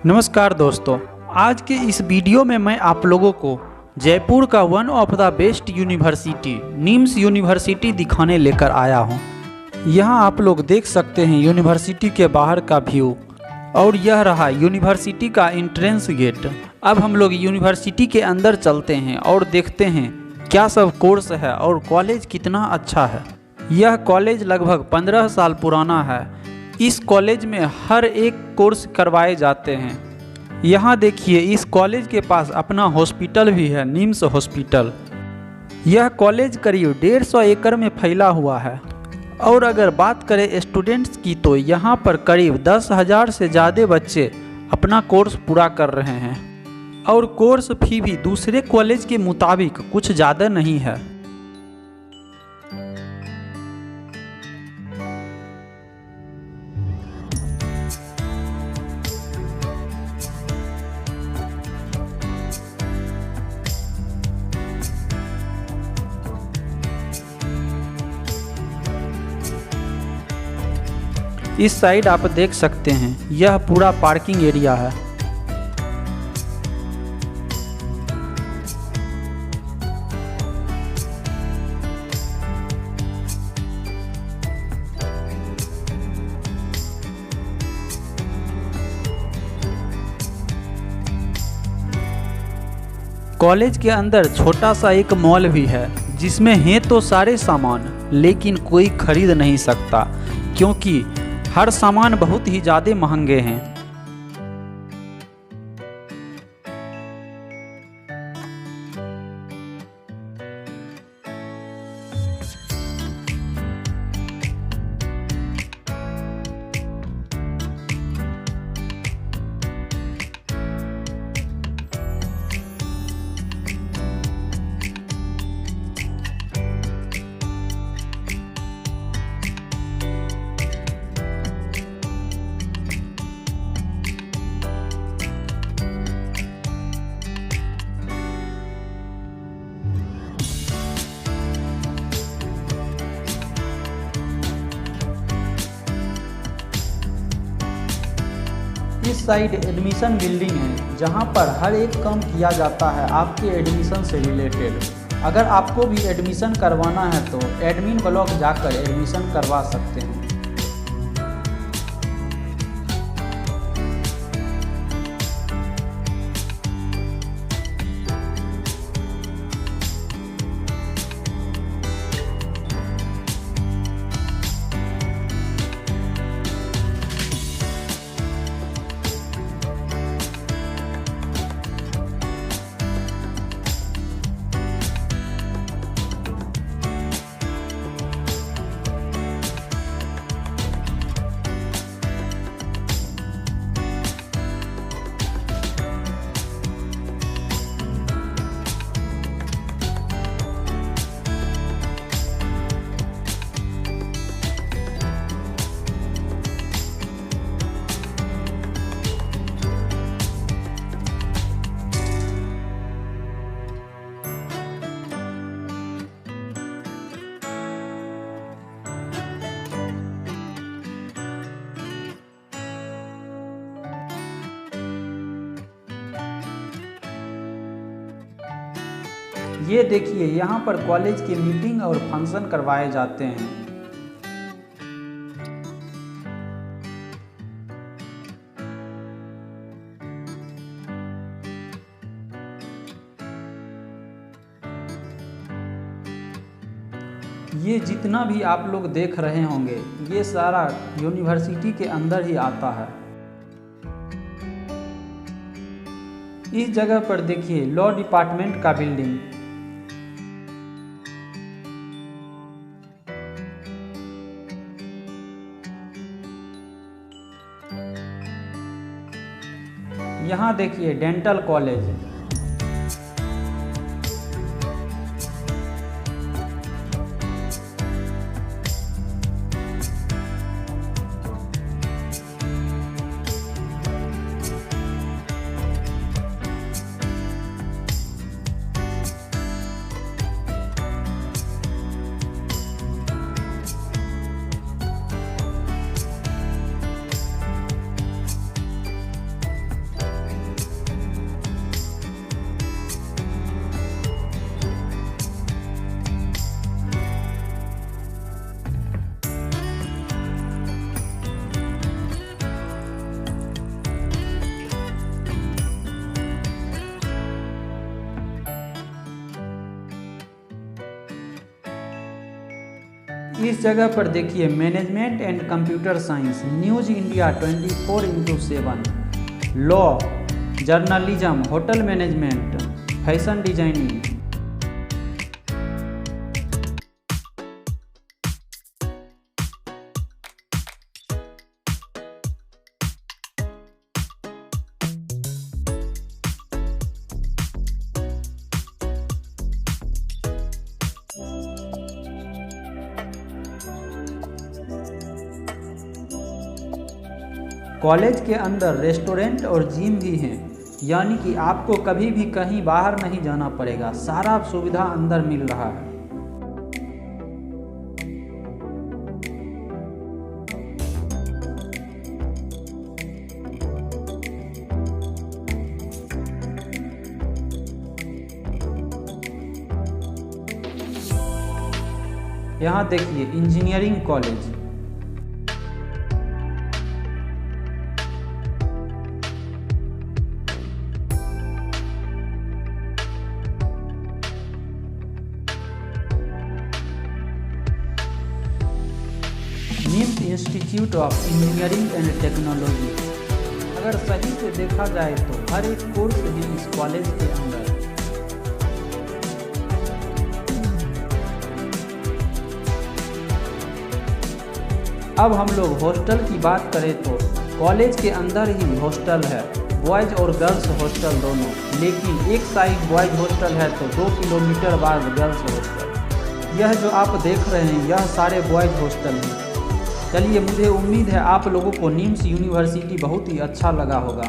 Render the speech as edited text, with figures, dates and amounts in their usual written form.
नमस्कार दोस्तों, आज के इस वीडियो में मैं आप लोगों को जयपुर का one of the best university NIMS university दिखाने लेकर आया हूं। यहां आप लोग देख सकते हैं यूनिवर्सिटी के बाहर का व्यू और यह रहा यूनिवर्सिटी का एंट्रेंस गेट। अब हम लोग यूनिवर्सिटी के अंदर चलते हैं और देखते हैं क्या सब कोर्स है और कॉलेज कितना अच्छा है। यह कॉलेज लगभग 15 साल पुराना है। इस कॉलेज में हर एक कोर्स करवाए जाते हैं। यहाँ देखिए, इस कॉलेज के पास अपना हॉस्पिटल भी है, निम्स हॉस्पिटल। यह कॉलेज करीब 150 एकड़ में फैला हुआ है। और अगर बात करें स्टूडेंट्स की तो यहाँ पर करीब 10,000 से ज़्यादा बच्चे अपना कोर्स पूरा कर रहे हैं। और कोर्स फी भी दूसरे कॉलेज के मुताबिक कुछ ज़्यादा नहीं है। इस साइड आप देख सकते हैं, यह पूरा पार्किंग एरिया है। कॉलेज के अंदर छोटा सा एक मॉल भी है, जिसमें हैं तो सारे सामान, लेकिन कोई खरीद नहीं सकता क्योंकि हर सामान बहुत ही ज़्यादा महंगे हैं। इस साइड एडमिशन बिल्डिंग है, जहां पर हर एक काम किया जाता है आपके एडमिशन से रिलेटेड। अगर आपको भी एडमिशन करवाना है तो एडमिन ब्लॉक जाकर एडमिशन करवा सकते हैं। ये देखिए, यहाँ पर कॉलेज के मीटिंग और फंक्शन करवाए जाते हैं। ये जितना भी आप लोग देख रहे होंगे, ये सारा यूनिवर्सिटी के अंदर ही आता है। इस जगह पर देखिए, लॉ डिपार्टमेंट का बिल्डिंग। यहाँ देखिए, डेंटल कॉलेज। इस जगह पर देखिए management and computer science, news India 24/7, law, journalism, hotel management, fashion designing. College के अंदर रेस्टोरेंट और जिम भी हैं, यानी कि आपको कभी भी कहीं बाहर नहीं जाना पड़ेगा, सारा सुविधा अंदर मिल रहा है। यहाँ देखिए engineering college, NIMS institute of engineering and technology. अगर सही से देखा जाए तो हर एक कोर्स भी इस कॉलेज के अंदर। अब हम लोग हॉस्टल की बात करें तो कॉलेज के अंदर ही हॉस्टल है, बॉयज़ और गर्ल्स हॉस्टल दोनों, लेकिन एक साइड बॉयज़ हॉस्टल है तो 2 किलोमीटर बाद गर्ल्स हॉस्टल। यह जो आप देख रहे हैं यह सारे बॉयज़ हॉस्टल हैं। चलिए, मुझे उम्मीद है आप लोगों को निम्स यूनिवर्सिटी बहुत ही अच्छा लगा होगा।